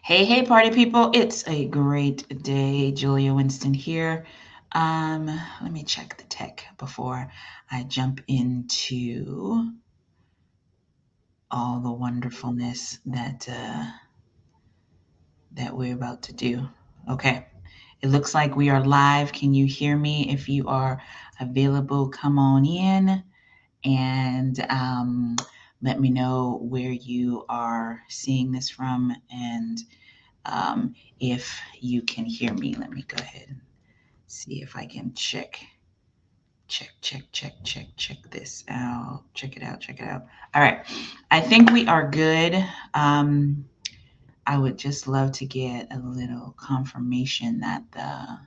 Hey, hey, party people. It's a great day. Julia Winston here. Let me check the tech before I jump into all the wonderfulness that we're about to do. Okay. It looks like we are live. Can you hear me? If you are available, come on in and let me know where you are seeing this from and if you can hear me. Let me go ahead and see if I can check this out. Check it out. Check it out. All right. I think we are good. I would just love to get a little confirmation that the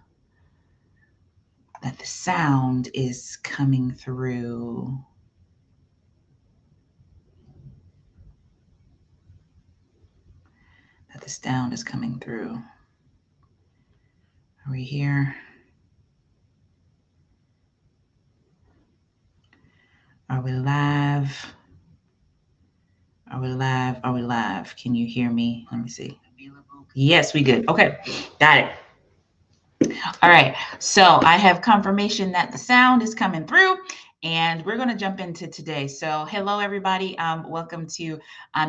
sound is coming through. That the sound is coming through. Are we here? Are we live? Are we live? Are we live? Can you hear me? Let me see. Yes, we good. Okay, got it. All right. So I have confirmation that the sound is coming through. And we're going to jump into today. So, hello, everybody. Welcome to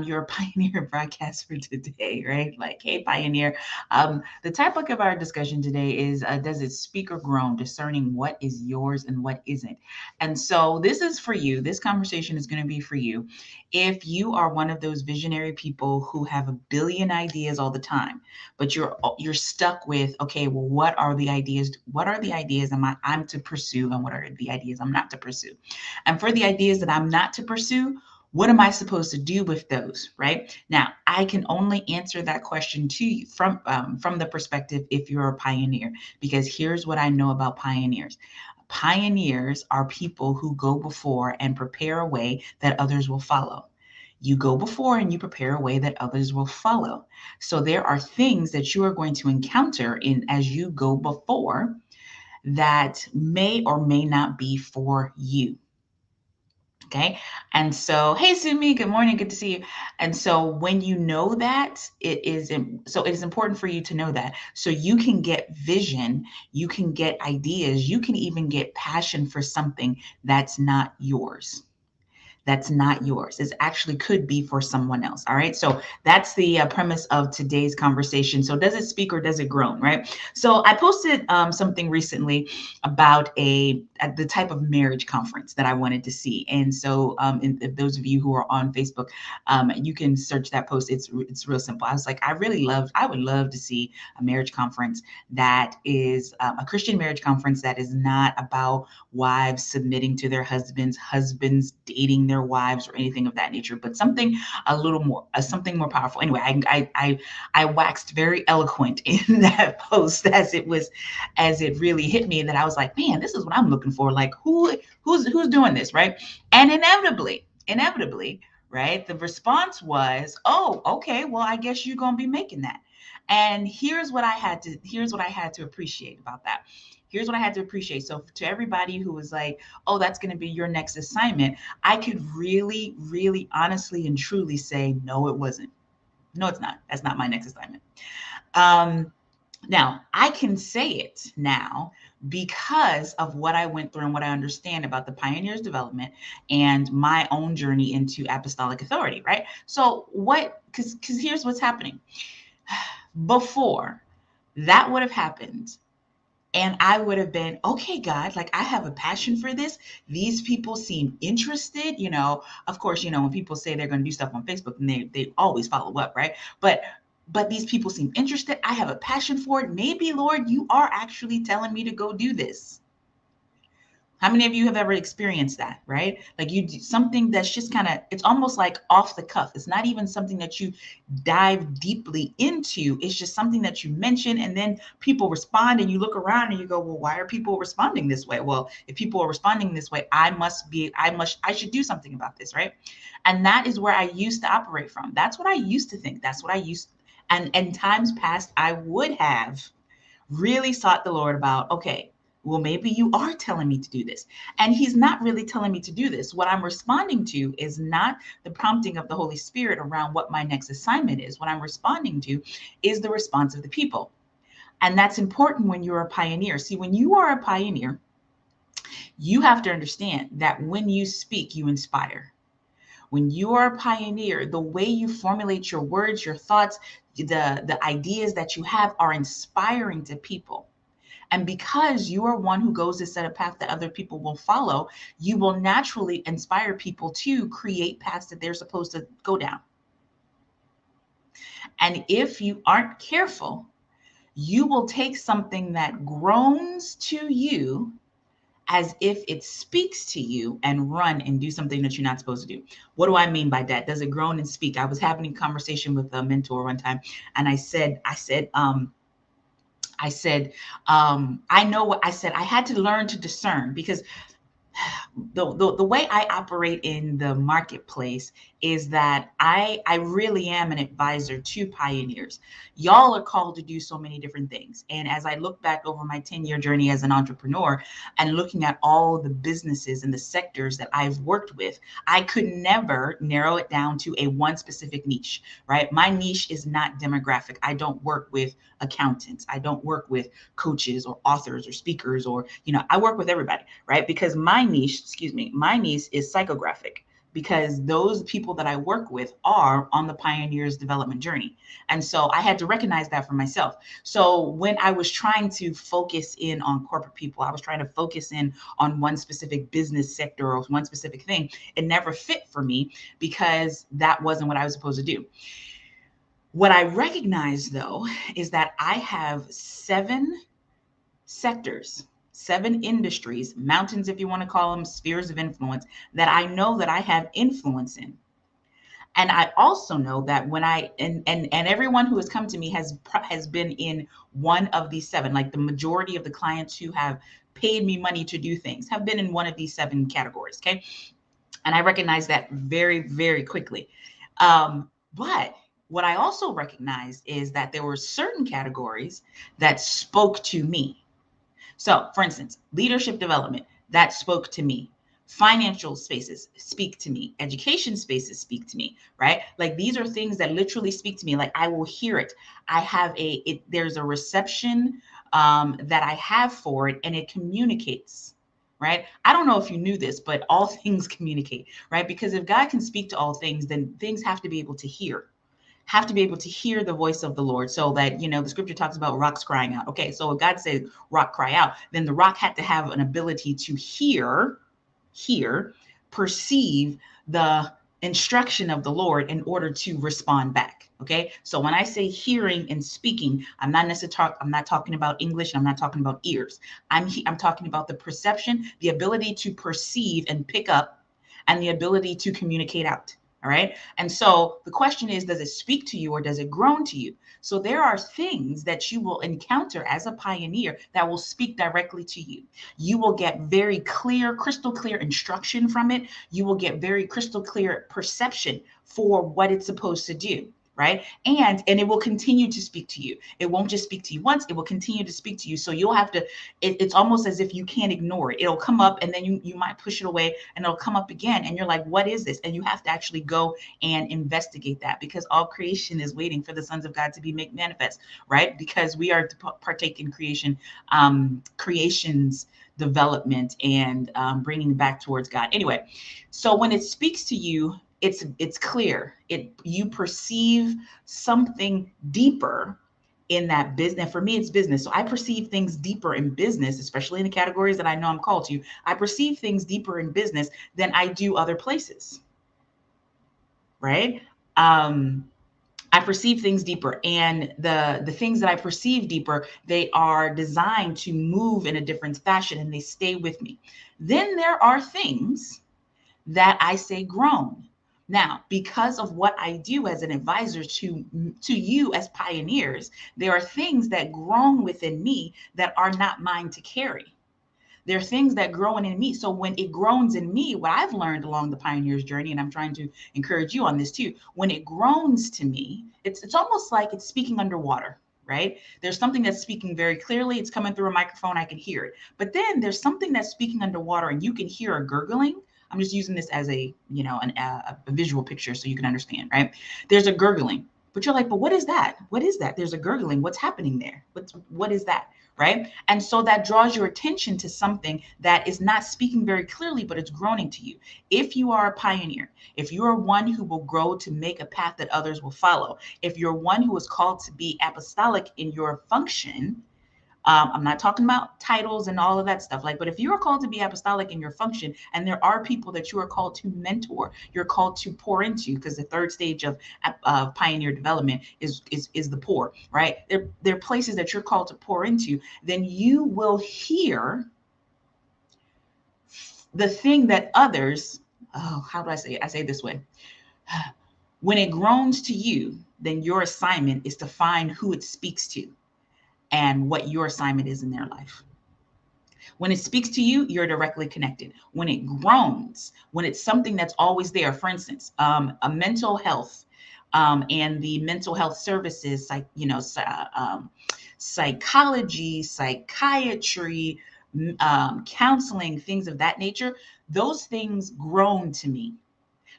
your Pioneer broadcast for today, right? Like, hey, Pioneer. The topic of our discussion today is does it speak or groan, discerning what is yours and what isn't? And so, this is for you. This conversation is going to be for you. If you are one of those visionary people who have a billion ideas all the time, but you're stuck with, okay, well, what are the ideas I'm to pursue, and what are the ideas I'm not to pursue? And for the ideas that I'm not to pursue, what am I supposed to do with those? Right now, I can only answer that question to you from the perspective if you're a pioneer, because here's what I know about pioneers. Pioneers are people who go before and prepare a way that others will follow. You go before and you prepare a way that others will follow. So there are things that you are going to encounter in as you go before that may or may not be for you. Okay. And so, hey, Sumi, good morning. Good to see you. And so, when you know that, it is important for you to know that. So, you can get vision, you can get ideas, you can even get passion for something that's not yours. That's not yours. It actually could be for someone else. All right. So that's the premise of today's conversation. So does it speak or does it groan? Right. So I posted something recently about the type of marriage conference that I wanted to see. And so those of you who are on Facebook, you can search that post. It's real simple. I was like, I would love to see a marriage conference that is a Christian marriage conference that is not about wives submitting to their husbands dating their wives or anything of that nature, but something a little more, something more powerful. Anyway, I waxed very eloquent in that post as it really hit me, that I was like, man, this is what I'm looking for. Like who's doing this, right? And inevitably, right, the response was, oh, okay, well, I guess you're gonna be making that. And here's what I had to appreciate about that. Here's what I had to appreciate. So to everybody who was like, oh, that's going to be your next assignment, I could really, really honestly and truly say, no, it wasn't. No, it's not. That's not my next assignment. Um, Now, I can say it now because of what I went through and what I understand about the pioneers development and my own journey into apostolic authority, right? So what, because here's what's happening. Before that would have happened, and I would have been, okay, God, like I have a passion for this. These people seem interested. Of course, when people say they're going to do stuff on Facebook, and they always follow up, right? But these people seem interested. I have a passion for it. Maybe, Lord, you are actually telling me to go do this. How many of you have ever experienced that, right? Like you do something that's just kind of, it's almost like off the cuff. It's not even something that you dive deeply into. It's just something that you mention, and then people respond, and you look around and you go, well, why are people responding this way? Well, if people are responding this way, I should do something about this, right? And that is where I used to operate from. That's what I used to think. That's what I used, and times past, I would have really sought the Lord about, okay, well, maybe you are telling me to do this. And he's not really telling me to do this. What I'm responding to is not the prompting of the Holy Spirit around what my next assignment is. What I'm responding to is the response of the people. And that's important when you're a pioneer. See, when you are a pioneer, you have to understand that when you speak, you inspire. When you are a pioneer, the way you formulate your words, your thoughts, the ideas that you have are inspiring to people. And because you are one who goes to set a path that other people will follow, you will naturally inspire people to create paths that they're supposed to go down. And if you aren't careful, you will take something that groans to you as if it speaks to you and run and do something that you're not supposed to do. What do I mean by that? Does it groan and speak? I was having a conversation with a mentor one time, and I know what I said. I had to learn to discern because the way I operate in the marketplace is that I really am an advisor to pioneers. Y'all are called to do so many different things. And as I look back over my 10-year journey as an entrepreneur and looking at all the businesses and the sectors that I've worked with, I could never narrow it down to a one specific niche, right? My niche is not demographic. I don't work with accountants. I don't work with coaches or authors or speakers or, I work with everybody, right? Because my niche is psychographic, because those people that I work with are on the pioneer's development journey. And so I had to recognize that for myself. So when I was trying to focus in on corporate people, I was trying to focus in on one specific business sector or one specific thing. It never fit for me because that wasn't what I was supposed to do. What I recognize, though, is that I have 7 sectors, 7 industries, mountains, if you want to call them, spheres of influence, that I know that I have influence in. And I also know that when and everyone who has come to me has been in one of these 7. Like the majority of the clients who have paid me money to do things have been in one of these 7 categories. Okay. And I recognize that very, very quickly. But what I also recognized is that there were certain categories that spoke to me. So, for instance, leadership development, that spoke to me. Financial spaces speak to me. Education spaces speak to me, right? Like these are things that literally speak to me. Like I will hear it. I have there's a reception that I have for it, and it communicates, right? I don't know if you knew this, but all things communicate, right? Because if God can speak to all things, then things have to be able to hear, the voice of the Lord, so that, the scripture talks about rocks crying out. Okay, so if God said rock cry out, then the rock had to have an ability to hear, perceive the instruction of the Lord in order to respond back. Okay, so when I say hearing and speaking, I'm not talking about English. I'm not talking about ears. I'm talking about the perception, the ability to perceive and pick up, and the ability to communicate out. All right. And so the question is, does it speak to you or does it groan to you? So there are things that you will encounter as a pioneer that will speak directly to you. You will get very clear, crystal clear instruction from it. You will get very crystal clear perception for what it's supposed to do. Right. And it will continue to speak to you. It won't just speak to you once, it will continue to speak to you. So you'll have to, it's almost as if you can't ignore it. It'll come up and then you might push it away and it'll come up again. And you're like, what is this? And you have to actually go and investigate that, because all creation is waiting for the sons of God to be made manifest, right? Because we are to partake in creation's development and bringing back towards God. Anyway, so when it speaks to you, it's clear. You perceive something deeper in that business. For me, it's business. So I perceive things deeper in business, especially in the categories that I know I'm called to. I perceive things deeper in business than I do other places, right? I perceive things deeper, and the things that I perceive deeper, they are designed to move in a different fashion, and they stay with me. Then there are things that I say groan. Now, because of what I do as an advisor to you as pioneers, there are things that groan within me that are not mine to carry. There are things that groan in me. So when it groans in me, what I've learned along the pioneer's journey, and I'm trying to encourage you on this too, when it groans to me, it's almost like it's speaking underwater. right? There's something that's speaking very clearly. It's coming through a microphone. I can hear it. But then there's something that's speaking underwater and you can hear a gurgling. I'm just using this as a, a visual picture so you can understand, right? There's a gurgling, but you're like, but what is that? What is that? There's a gurgling. What's happening there? What is that? Right? And so that draws your attention to something that is not speaking very clearly, but it's groaning to you. If you are a pioneer, if you are one who will grow to make a path that others will follow, if you're one who is called to be apostolic in your function, I'm not talking about titles and all of that stuff. Like, but if you are called to be apostolic in your function, and there are people that you are called to mentor, you're called to pour into, because the third stage of pioneer development is the pour, right? There are places that you're called to pour into. Then you will hear the thing that others. Oh, how do I say it? I say it this way. When it groans to you, then your assignment is to find who it speaks to and what your assignment is in their life. When it speaks to you, you're directly connected. When it groans, when it's something that's always there, for instance, a mental health and the mental health services, like, psychology, psychiatry, counseling, things of that nature, those things groan to me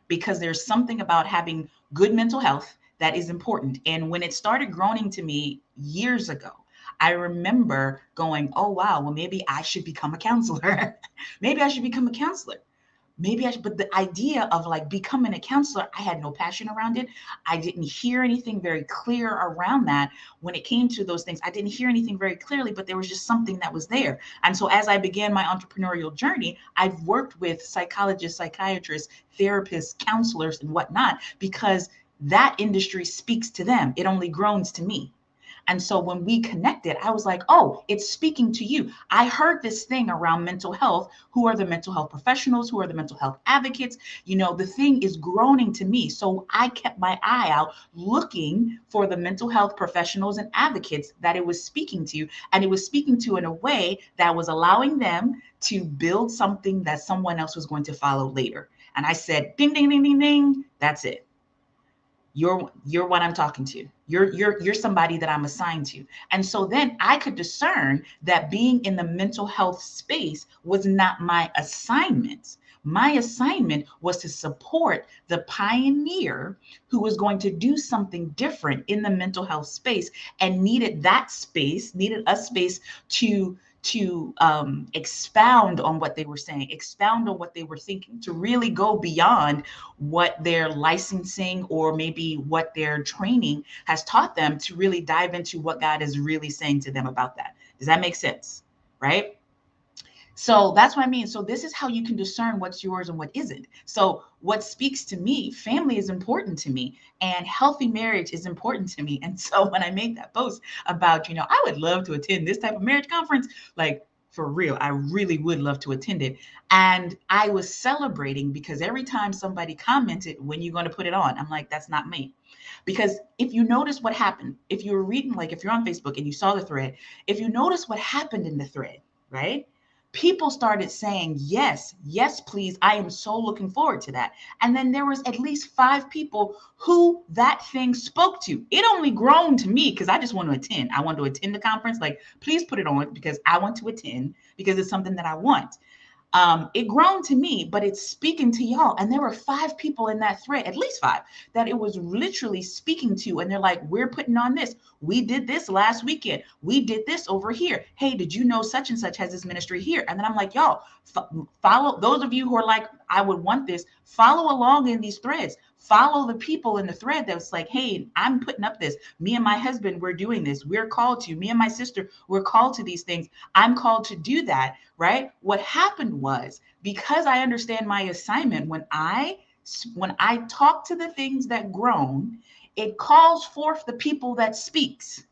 because there's something about having good mental health that is important. And when it started groaning to me years ago, I remember going, oh, wow, well, maybe I should become a counselor. Maybe I should become a counselor. Maybe I should, but the idea of like becoming a counselor, I had no passion around it. I didn't hear anything very clear around that. When it came to those things, I didn't hear anything very clearly, but there was just something that was there. And so as I began my entrepreneurial journey, I've worked with psychologists, psychiatrists, therapists, counselors, and whatnot, because that industry speaks to them. It only groans to me. And so when we connected, I was like, oh, it's speaking to you. I heard this thing around mental health. Who are the mental health professionals? Who are the mental health advocates? The thing is groaning to me. So I kept my eye out looking for the mental health professionals and advocates that it was speaking to. And it was speaking to in a way that was allowing them to build something that someone else was going to follow later. And I said, ding, ding, ding, ding, ding. That's it. You're what I'm talking to. You're somebody that I'm assigned to. And so then I could discern that being in the mental health space was not my assignment. My assignment was to support the pioneer who was going to do something different in the mental health space and needed a space to expound on what they were saying, expound on what they were thinking, to really go beyond what their licensing or maybe what their training has taught them, to really dive into what God is really saying to them about that. Does that make sense? Right? So that's what I mean. So this is how you can discern what's yours and what isn't. So what speaks to me, family is important to me, and healthy marriage is important to me. And so when I made that post about, I would love to attend this type of marriage conference, like for real, I really would love to attend it. And I was celebrating because every time somebody commented, when you going to put it on, I'm like, that's not me. Because if you notice what happened, if you're reading, like if you're on Facebook and you saw the thread, if you notice what happened in the thread, right? People started saying, yes, yes, please. I am so looking forward to that. And then there was at least 5 people who that thing spoke to. It only groaned to me because I just want to attend. I want to attend the conference. Like, please put it on because I want to attend, because it's something that I want. It groaned to me, but it's speaking to y'all. And there were 5 people in that thread, at least 5, that it was literally speaking to. And they're like, we're putting on this. We did this last weekend. We did this over here. Hey, did you know such and such has this ministry here? And then I'm like, y'all, follow those of you who are like, I would want this, follow along in these threads. Follow the people in the thread that's like, hey, I'm putting up this. Me and my husband, we're doing this. We're called to. Me and my sister, we're called to these things. I'm called to do that, right? What happened was, because I understand my assignment, when I talk to the things that groan, it calls forth the people that speaks.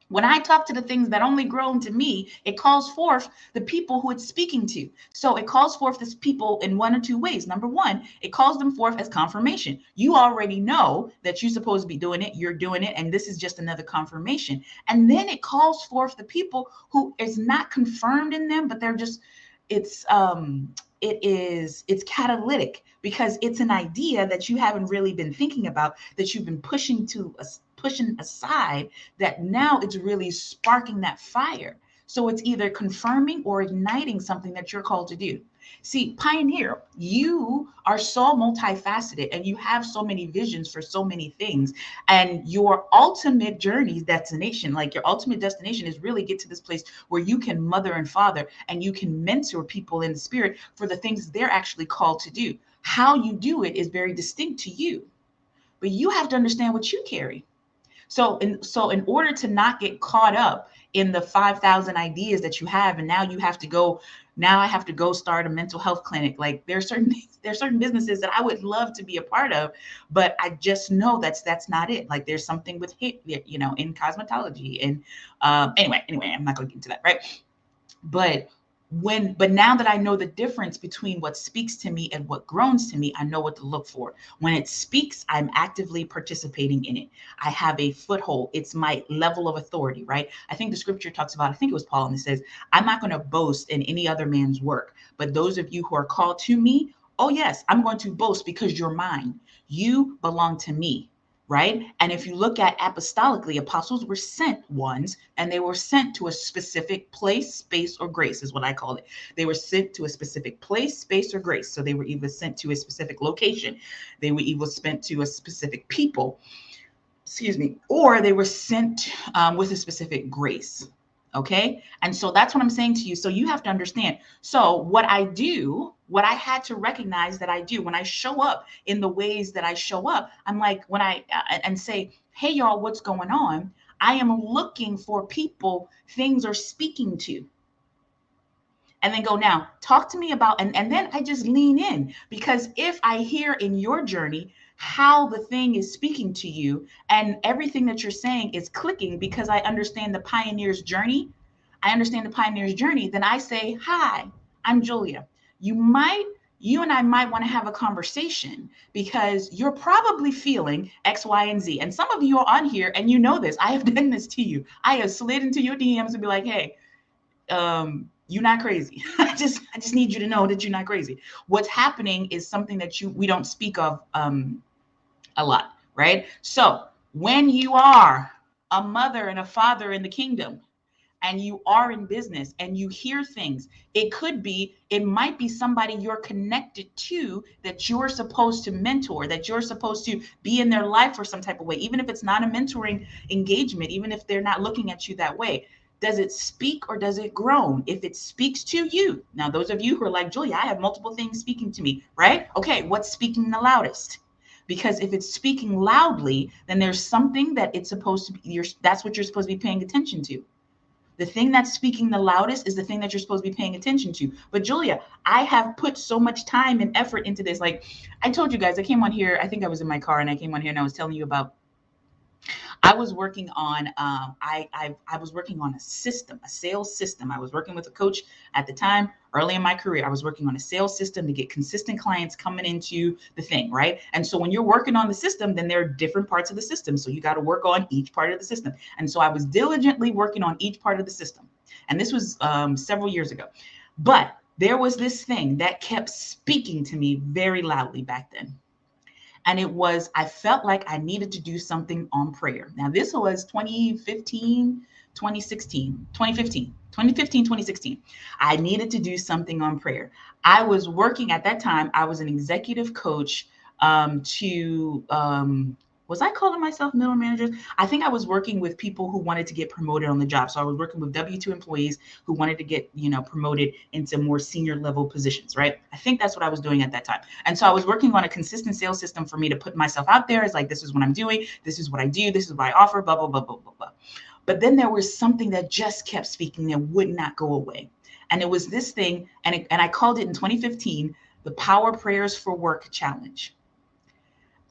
When I talk to the things that only groan to me, it calls forth the people who it's speaking to. So it calls forth this people in one or two ways. Number one, it calls them forth as confirmation. You already know that you're supposed to be doing it. You're doing it. And this is just another confirmation. And then it calls forth the people who is not confirmed in them, but they're just, it's catalytic, because it's an idea that you haven't really been thinking about, that you've been pushing to pushing aside, that now it's really sparking that fire. So it's either confirming or igniting something that you're called to do. See, pioneer, you are so multifaceted and you have so many visions for so many things. And your ultimate journey destination, like your ultimate destination, is really get to this place where you can mother and father and you can mentor people in the spirit for the things they're actually called to do. How you do it is very distinct to you, but you have to understand what you carry. So in order to not get caught up in the 5,000 ideas that you have, and now you have to go, now I have to go start a mental health clinic. Like there's certain businesses that I would love to be a part of, but I just know that's not it. Like there's something with hit, in cosmetology. And anyway, I'm not going to get into that, right? But now that I know the difference between what speaks to me and what groans to me, I know what to look for. When it speaks, I'm actively participating in it. I have a foothold. It's my level of authority, right? I think the scripture talks about, I think it was Paul, and it says, I'm not going to boast in any other man's work, but those of you who are called to me, oh yes, I'm going to boast because you're mine. You belong to me. Right? And if you look at apostolically, apostles were sent ones, and they were sent to a specific place, space, or grace, is what I call it. They were sent to a specific place, space, or grace. So they were either sent to a specific location, they were either sent to a specific people, excuse me, or they were sent with a specific grace. Okay. And so that's what I'm saying to you. So you have to understand. So what I do, what I had to recognize that I do when I show up in the ways that I show up, I'm like, when I and say, hey, y'all, what's going on? I am looking for people things are speaking to. And then go, now talk to me about, and then I just lean in, because if I hear in your journey how the thing is speaking to you and everything that you're saying is clicking because I understand the pioneer's journey, then I say, hi, I'm Julia. You and I might want to have a conversation because you're probably feeling X, Y, and Z. And some of you are on here and you know this. I have done this to you. I have slid into your DMs and be like, hey, you're not crazy. I just need you to know that you're not crazy. What's happening is something that we don't speak of a lot, right? So when you are a mother and a father in the kingdom, and you are in business and you hear things, it might be somebody you're connected to that you're supposed to mentor, that you're supposed to be in their life for some type of way, even if it's not a mentoring engagement, even if they're not looking at you that way. Does it speak or does it groan? If it speaks to you, now those of you who are like, Julia, I have multiple things speaking to me, right? Okay, what's speaking the loudest? Because if it's speaking loudly, then there's something that it's supposed to be, that's what you're supposed to be paying attention to. The thing that's speaking the loudest is the thing that you're supposed to be paying attention to. But Julia, I have put so much time and effort into this. Like I told you guys, I came on here, I think I was in my car and I came on here and I was telling you about, I was working on, I was working on a system, a sales system. I was working with a coach at the time, early in my career. I was working on a sales system to get consistent clients coming into the thing, right? And so when you're working on the system, then there are different parts of the system. So you got to work on each part of the system. And so I was diligently working on each part of the system. And this was several years ago. But there was this thing that kept speaking to me very loudly back then. And it was, I felt like I needed to do something on prayer. Now, this was 2015, 2016, 2015, 2015, 2016. I needed to do something on prayer. I was working at that time, I was an executive coach was I calling myself middle managers? I think I was working with people who wanted to get promoted on the job. So I was working with W-2 employees who wanted to get, promoted into more senior level positions, right? I think that's what I was doing at that time. And so I was working on a consistent sales system for me to put myself out there. It's like, this is what I'm doing. This is what I do. This is what I offer, blah, blah, blah, blah, blah, blah. But then there was something that just kept speaking that would not go away. And it was this thing, and I called it in 2015, the Power Prayers for Work Challenge.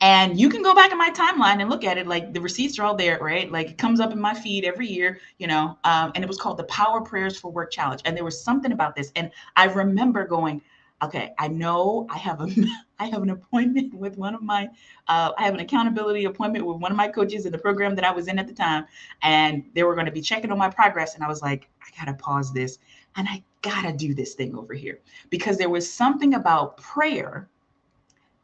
And you can go back in my timeline and look at it, like the receipts are all there, right? Like it comes up in my feed every year, and it was called the Power Prayers for Work Challenge. And there was something about this. And I remember going, okay, I know I have an appointment with one of my, I have an accountability appointment with one of my coaches in the program that I was in at the time. And they were going to be checking on my progress. And I was like, I got to pause this and I got to do this thing over here, because there was something about prayer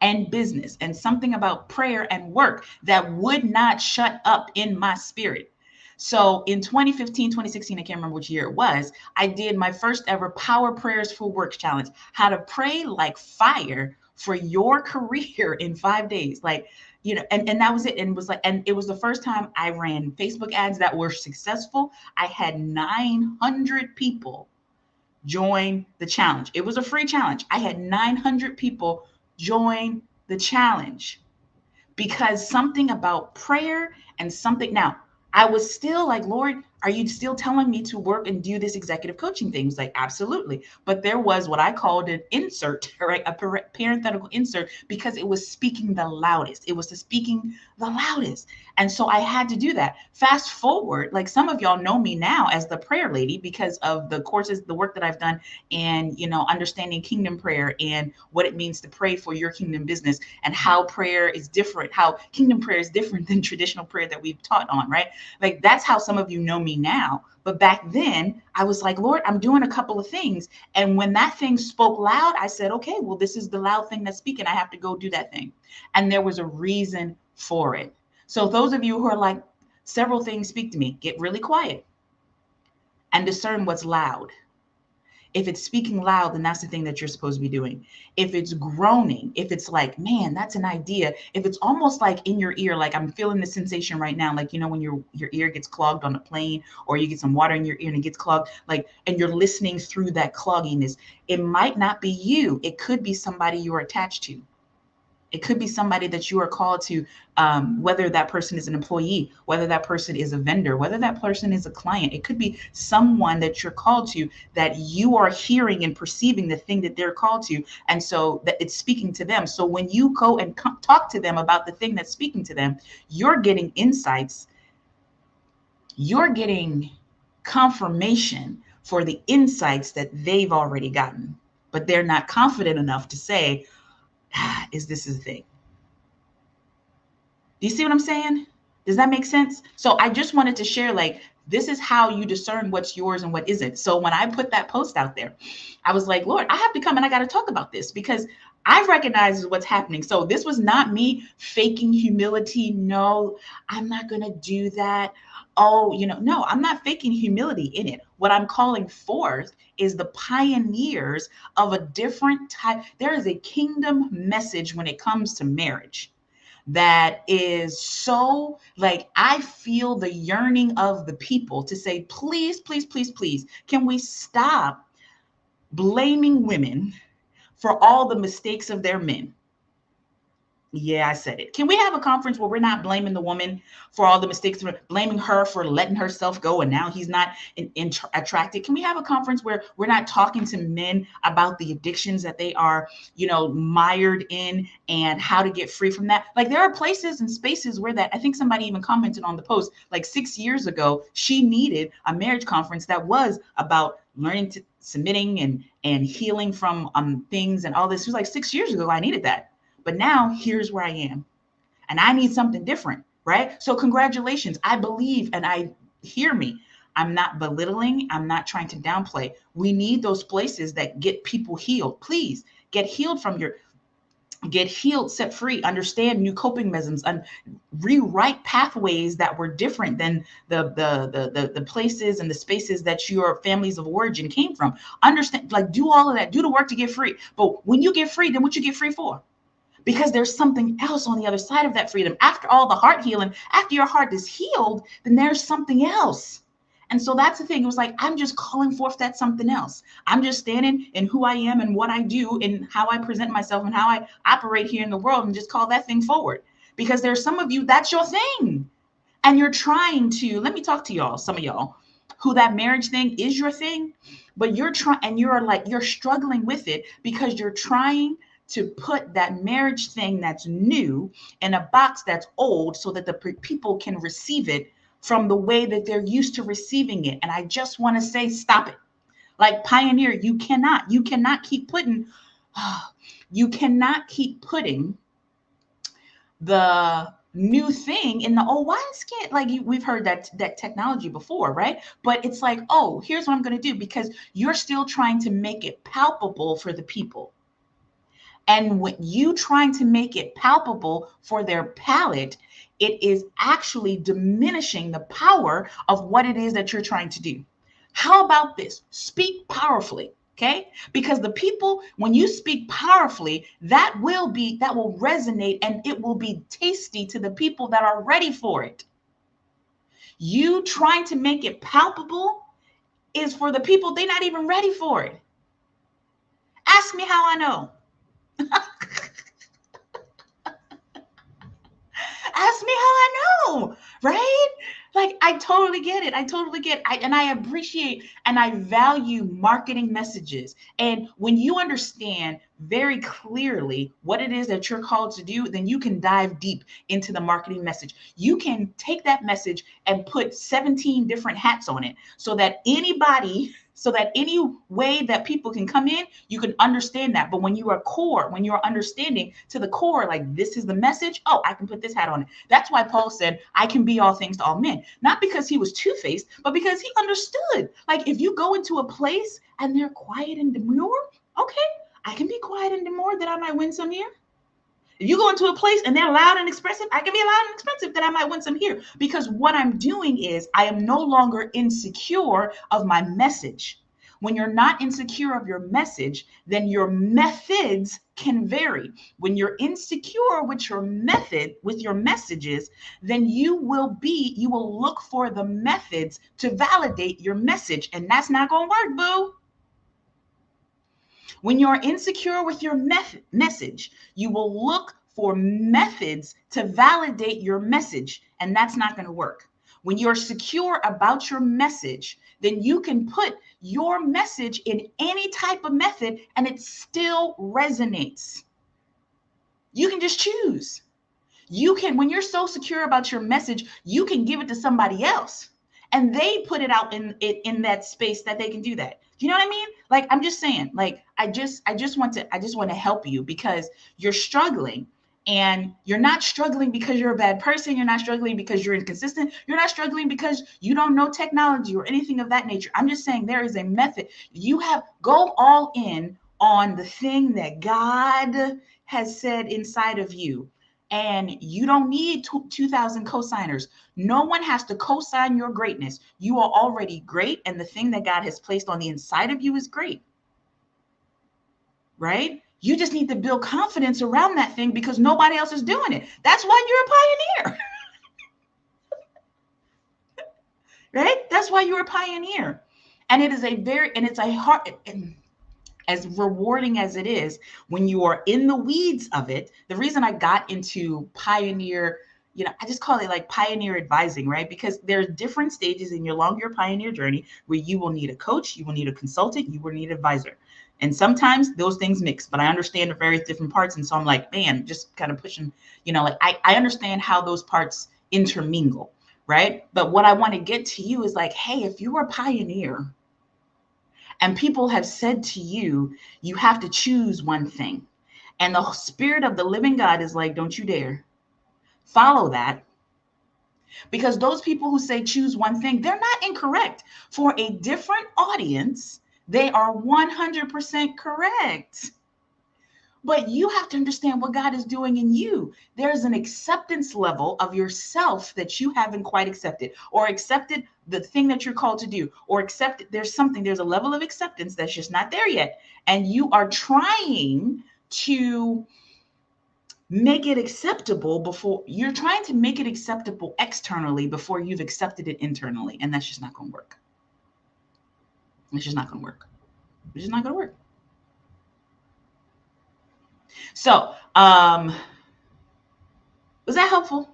and business, and something about prayer and work that would not shut up in my spirit. So in 2015, 2016, I can't remember which year it was, I did my first ever Power Prayers for Work challenge, how to pray like fire for your career in 5 days. Like, and that was it. And it was like, and it was the first time I ran Facebook ads that were successful. I had 900 people join the challenge. It was a free challenge. I had 900 people join the challenge because something about prayer and something. Now, I was still like, Lord, are you still telling me to work and do this executive coaching thing? It's like, absolutely. But there was what I called an insert, right? A parenthetical insert, because it was speaking the loudest. It was the speaking the loudest. And so I had to do that. Fast forward, like some of y'all know me now as the prayer lady because of the courses, the work that I've done, and, understanding kingdom prayer and what it means to pray for your kingdom business, and how prayer is different, how kingdom prayer is different than traditional prayer that we've taught on, right? Like that's how some of you know me now. But back then I was like, Lord, I'm doing a couple of things. And when that thing spoke loud, I said, okay, well, this is the loud thing that's speaking. I have to go do that thing. And there was a reason for it. So those of you who are like, several things speak to me, get really quiet and discern what's loud. If it's speaking loud, then that's the thing that you're supposed to be doing. If it's groaning, if it's like, man, that's an idea. If it's almost like in your ear, like I'm feeling the sensation right now, like, when your ear gets clogged on a plane, or you get some water in your ear and it gets clogged, like, and you're listening through that clogginess, it might not be you. It could be somebody you're attached to. It could be somebody that you are called to, whether that person is an employee, whether that person is a vendor, whether that person is a client. It could be someone that you're called to, that you are hearing and perceiving the thing that they're called to. And so that it's speaking to them. So when you go and talk to them about the thing that's speaking to them, you're getting insights. You're getting confirmation for the insights that they've already gotten, but they're not confident enough to say, is this a thing? Do you see what I'm saying? Does that make sense? So I just wanted to share, like, this is how you discern what's yours and what isn't. So when I put that post out there, I was like, Lord, I have to come and I got to talk about this because I recognize what's happening. So this was not me faking humility. No, I'm not going to do that. Oh, no, I'm not faking humility in it. What I'm calling forth is the pioneers of a different type. There is a kingdom message when it comes to marriage that is so, like, I feel the yearning of the people to say, please, please, please, please, can we stop blaming women for all the mistakes of their men? Yeah, I said it. Can we have a conference where we're not blaming the woman for all the mistakes, blaming her for letting herself go and now he's not attracted? Can we have a conference where we're not talking to men about the addictions that they are, mired in, and how to get free from that? Like, there are places and spaces where that, I think somebody even commented on the post, like 6 years ago, she needed a marriage conference that was about learning to submitting and healing from things and all this. It was like 6 years ago, I needed that. But now here's where I am, and I need something different, right? So congratulations. I believe, and I hear me. I'm not belittling. I'm not trying to downplay. We need those places that get people healed. Please get healed get healed, set free, understand new coping mechanisms, and rewrite pathways that were different than the places and the spaces that your families of origin came from. Understand, like, do all of that, do the work to get free. But when you get free, then what you get free for? Because there's something else on the other side of that freedom. After all the heart healing, after your heart is healed, then there's something else. And so that's the thing. It was like, I'm just calling forth that something else. I'm just standing in who I am and what I do and how I present myself and how I operate here in the world, and just call that thing forward. Because there's some of you, that's your thing. And you're trying to, let me talk to y'all, some of y'all, who that marriage thing is your thing, but you're trying, and you're struggling with it because you're trying to put that marriage thing that's new in a box that's old so that the people can receive it from the way that they're used to receiving it. And I just want to say, stop it. Like, pioneer, you cannot keep putting, you cannot keep putting the new thing in the old wineskin. Like, we've heard that technology before, right? But it's like, oh, here's what I'm going to do, because you're still trying to make it palpable for the people. And when you trying to make it palpable for their palate, it is actually diminishing the power of what it is that you're trying to do. How about this? Speak powerfully. Okay, because the people, when you speak powerfully, that will resonate, and it will be tasty to the people that are ready for it. You trying to make it palpable is for the people, they're not even ready for it. Ask me how I know. Ask me how I know, right? Like, I totally get it. I totally get it. And I appreciate and I value marketing messages. And when you understand very clearly what it is that you're called to do, then you can dive deep into the marketing message. You can take that message and put 17 different hats on it so that any way that people can come in, you can understand that. But when you are core, when you're understanding to the core, like, this is the message, oh, I can put this hat on it. That's why Paul said, I can be all things to all men. Not because he was two-faced, but because he understood. Like, if you go into a place and they're quiet and demure, okay, I can be quiet and demure that I might win some here. If you go into a place and they're loud and expressive, I can be loud and expressive that I might win some here. Because what I'm doing is I am no longer insecure of my message. When you're not insecure of your message, then your methods can vary. When you're insecure with your method, with your messages, then you will look for the methods to validate your message. And that's not going to work, boo. When you're insecure with your message, you will look for methods to validate your message, and that's not going to work. When you're secure about your message, then you can put your message in any type of method and it still resonates. You can just choose. You can, when you're so secure about your message, you can give it to somebody else and they put it out in that space that they can do that. Do you know what I mean? Like, I'm just saying, like, I just want to help you because you're struggling, and you're not struggling because you're a bad person. You're not struggling because you're inconsistent. You're not struggling because you don't know technology or anything of that nature. I'm just saying there is a method. You have go all in on the thing that God has said inside of you. And you don't need 2,000 cosigners. No one has to cosign your greatness. You are already great, and the thing that God has placed on the inside of you is great, right? You just need to build confidence around that thing because nobody else is doing it. That's why you're a pioneer, right? That's why you're a pioneer. And it is a hard, as rewarding as it is, when you are in the weeds of it. The reason I got into pioneer, I just call it like pioneer advising, right? Because there's different stages in your pioneer journey where you will need a coach, you will need a consultant, you will need an advisor. And sometimes those things mix, but I understand the various different parts. And so I'm like, man, just kind of pushing, like I understand how those parts intermingle, right? But what I want to get to you is like, hey, if you're a pioneer, and people have said to you, you have to choose one thing. And the Spirit of the living God is like, don't you dare follow that. Because those people who say choose one thing, they're not incorrect. For a different audience, they are 100% correct. But you have to understand what God is doing in you. There's an acceptance level of yourself that you haven't quite accepted, or accepted the thing that you're called to do, or accepted there's a level of acceptance that's just not there yet. And you are trying to make it acceptable externally before you've accepted it internally. And that's just not going to work. It's just not going to work. It's just not going to work. So, was that helpful?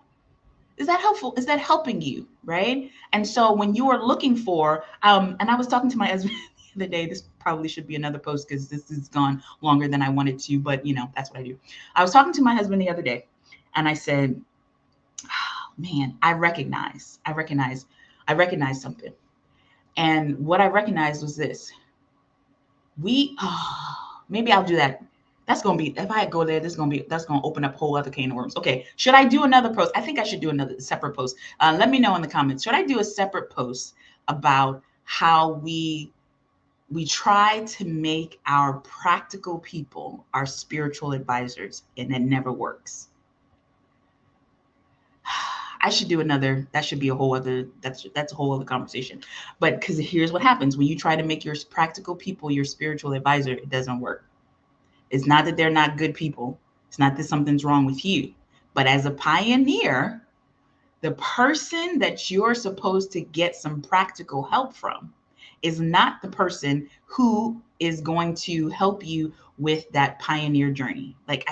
Is that helpful? Is that helping you? Right? And so when you are looking for, and I was talking to my husband the other day, this probably should be another post because this has gone longer than I wanted to, but that's what I do. I was talking to my husband the other day and I said, oh, man, I recognize something. And what I recognized was this. Maybe I'll do that. That's going to be, if I go there, that's going to open up a whole other can of worms. Okay. Should I do another post? I think I should do another separate post. Let me know in the comments. Should I do a separate post about how we we try to make our practical people our spiritual advisors, and it never works. I should do another, that should be a whole other, that's a whole other conversation. But because here's what happens when you try to make your practical people your spiritual advisor, it doesn't work. It's not that they're not good people. It's not that something's wrong with you. But as a pioneer, the person that you're supposed to get some practical help from is not the person who is going to help you with that pioneer journey. Like,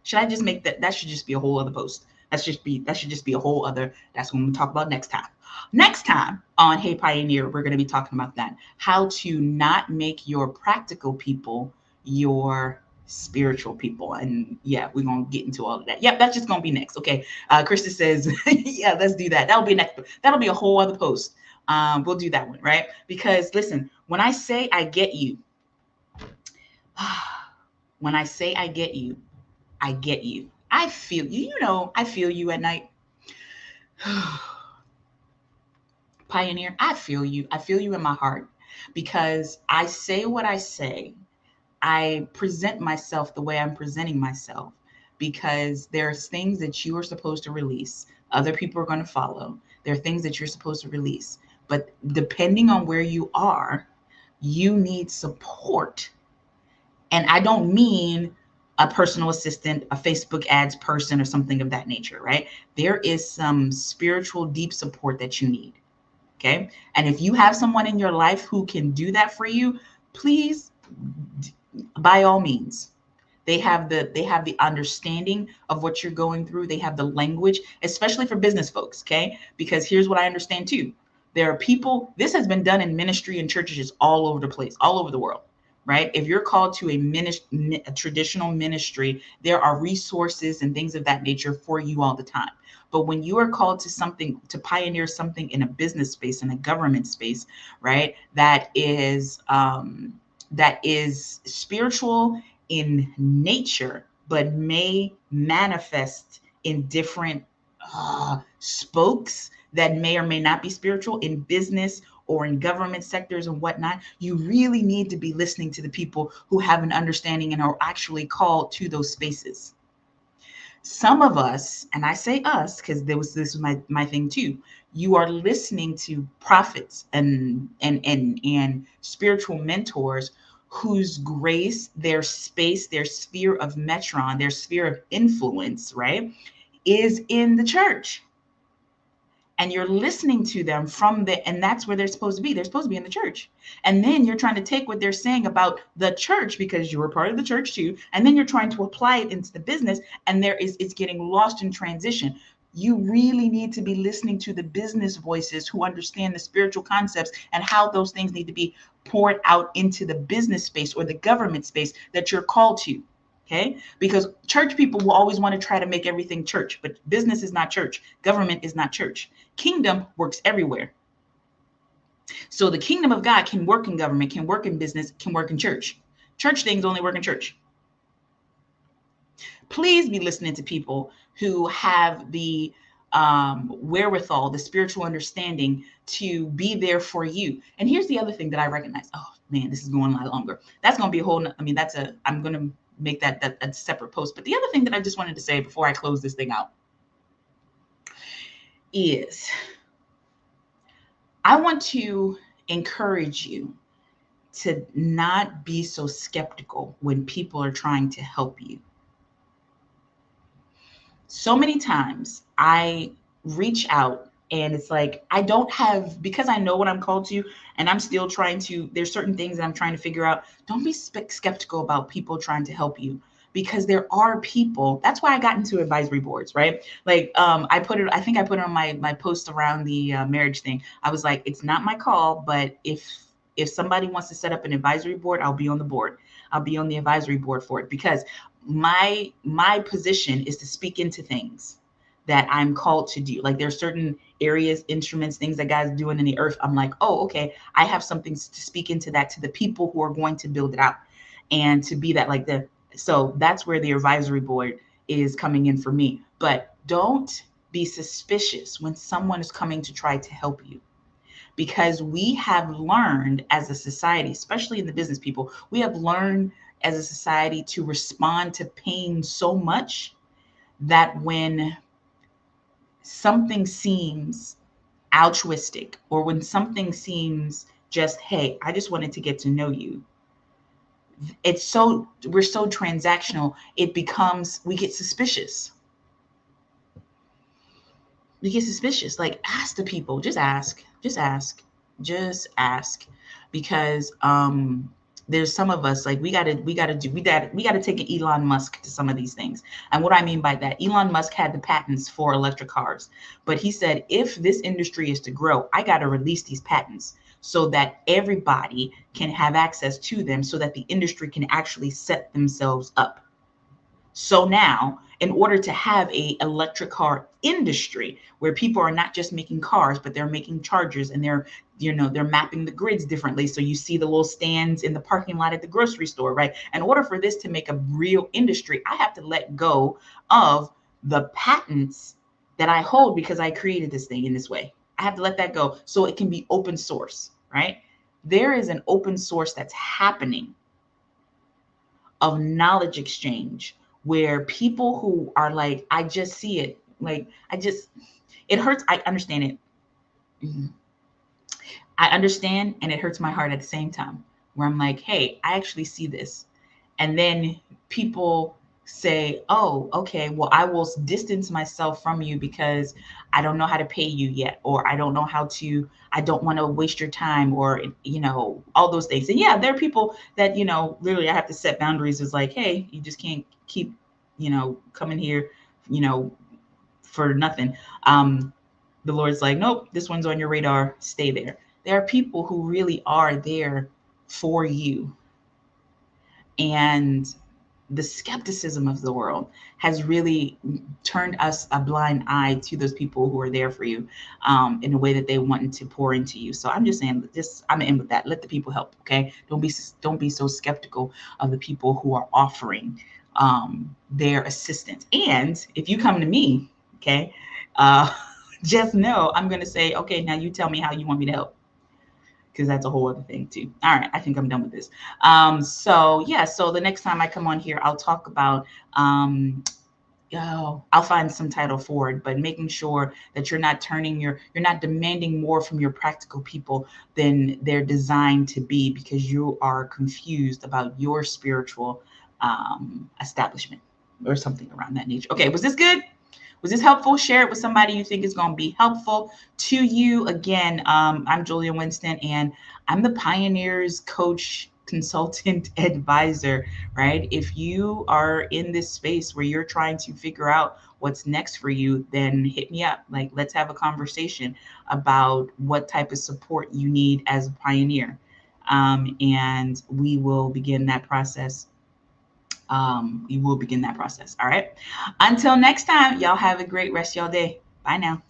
should I just make that? That should just be a whole other post. That should just be a whole other. That's what we talk about next time. Next time on Hey Pioneer, we're going to be talking about that. How to not make your practical people your spiritual people. And yeah, we're going to get into all of that. Yep, that's just going to be next. Okay. Krista says, yeah, let's do that. That'll be next. That'll be a whole other post. We'll do that one, right? Because listen, when I say I get you, when I say I get you, I get you. I feel you, I feel you at night. Pioneer, I feel you. I feel you in my heart because I say what I say. I present myself the way I'm presenting myself because there's things that you are supposed to release. Other people are going to follow. There are things that you're supposed to release. But depending on where you are, you need support. And I don't mean a personal assistant, a Facebook ads person, or something of that nature, right? There is some spiritual deep support that you need. Okay. And if you have someone in your life who can do that for you, please, by all means. They have the understanding of what you're going through. They have the language, especially for business folks. Okay. Because here's what I understand too. There are people, this has been done in ministry and churches all over the place, all over the world, right? If you're called to a traditional ministry, there are resources and things of that nature for you all the time. But when you are called to something, to pioneer something in a business space, in a government space, right, that is spiritual in nature, but may manifest in different spokes that may or may not be spiritual in business or in government sectors and whatnot, you really need to be listening to the people who have an understanding and are actually called to those spaces. Some of us, and I say us because this was my thing too, you are listening to prophets and spiritual mentors whose grace, their space, their sphere of metron, their sphere of influence, right, is in the church. And you're listening to them and that's where they're supposed to be. They're supposed to be in the church. And then you're trying to take what they're saying about the church because you were part of the church too. And then you're trying to apply it into the business and it's getting lost in transition. You really need to be listening to the business voices who understand the spiritual concepts and how those things need to be poured out into the business space or the government space that you're called to. Okay, because church people will always want to try to make everything church, but business is not church. Government is not church. Kingdom works everywhere. So the kingdom of God can work in government, can work in business, can work in church. Church things only work in church. Please be listening to people who have the wherewithal, the spiritual understanding to be there for you. And here's the other thing that I recognize. Oh man, this is going a lot longer. That's going to be a whole, I'm going to make that a separate post. But the other thing that I just wanted to say before I close this thing out is I want to encourage you to not be so skeptical when people are trying to help you. So many times I reach out and it's like, I don't have, because I know what I'm called to, and I'm still trying to, there's certain things that I'm trying to figure out. Don't be skeptical about people trying to help you, because there are people. That's why I got into advisory boards, right? Like I think I put it on my post around the marriage thing. I was like, it's not my call, but if somebody wants to set up an advisory board, I'll be on the board. I'll be on the advisory board for it, because my position is to speak into things that I'm called to do. Like there's certain areas, instruments, things that God's doing in the earth. I'm like, oh, okay, I have something to speak into that to the people who are going to build it out and to be that so that's where the advisory board is coming in for me. But don't be suspicious when someone is coming to try to help you, because we have learned as a society, especially in the business people, we have learned as a society to respond to pain so much that when something seems altruistic, or when something seems just, hey, I just wanted to get to know you, we're so transactional, it becomes, we get suspicious. Like, ask the people, just ask, because there's some of us, like, we gotta take an Elon Musk to some of these things. And what I mean by that, Elon Musk had the patents for electric cars, but he said, if this industry is to grow, I gotta release these patents so that everybody can have access to them, so that the industry can actually set themselves up. So now, in order to have a electric car industry where people are not just making cars, but they're making chargers, and they're mapping the grids differently. So you see the little stands in the parking lot at the grocery store, right? In order for this to make a real industry, I have to let go of the patents that I hold because I created this thing in this way. I have to let that go so it can be open source, right? There is an open source that's happening of knowledge exchange, where people who are like, I just see it. Like, it hurts. I understand it. Mhm. I understand, and it hurts my heart at the same time, where I'm like, hey, I actually see this. And then people say, oh, okay, well, I will distance myself from you because I don't know how to pay you yet, or I don't know how to, I don't want to waste your time, or, all those things. And yeah, there are people that, literally I have to set boundaries. It's like, hey, you just can't keep, coming here, you know, for nothing. The Lord's like, nope, this one's on your radar. Stay there. There are people who really are there for you. And the skepticism of the world has really turned us a blind eye to those people who are there for you, in a way that they want to pour into you. So I'm just saying, I'm gonna end with that. Let the people help. Okay, don't be so skeptical of the people who are offering their assistance. And if you come to me, okay, just know I'm gonna say, okay, now you tell me how you want me to help, because that's a whole other thing too. All right, I think I'm done with this. So yeah, so the next time I come on here, I'll talk about I'll find some title for it, but making sure that you're not demanding more from your practical people than they're designed to be, because you are confused about your spiritual establishment, or something around that nature. Okay, was this good? Was this helpful? Share it with somebody you think is going to be helpful to you. Again, I'm Julia Winston, and I'm the Pioneers Coach Consultant Advisor, right? If you are in this space where you're trying to figure out what's next for you, then hit me up. Like, let's have a conversation about what type of support you need as a pioneer. And we will begin that process. We will begin that process. All right. Until next time, y'all have a great rest of y'all day. Bye now.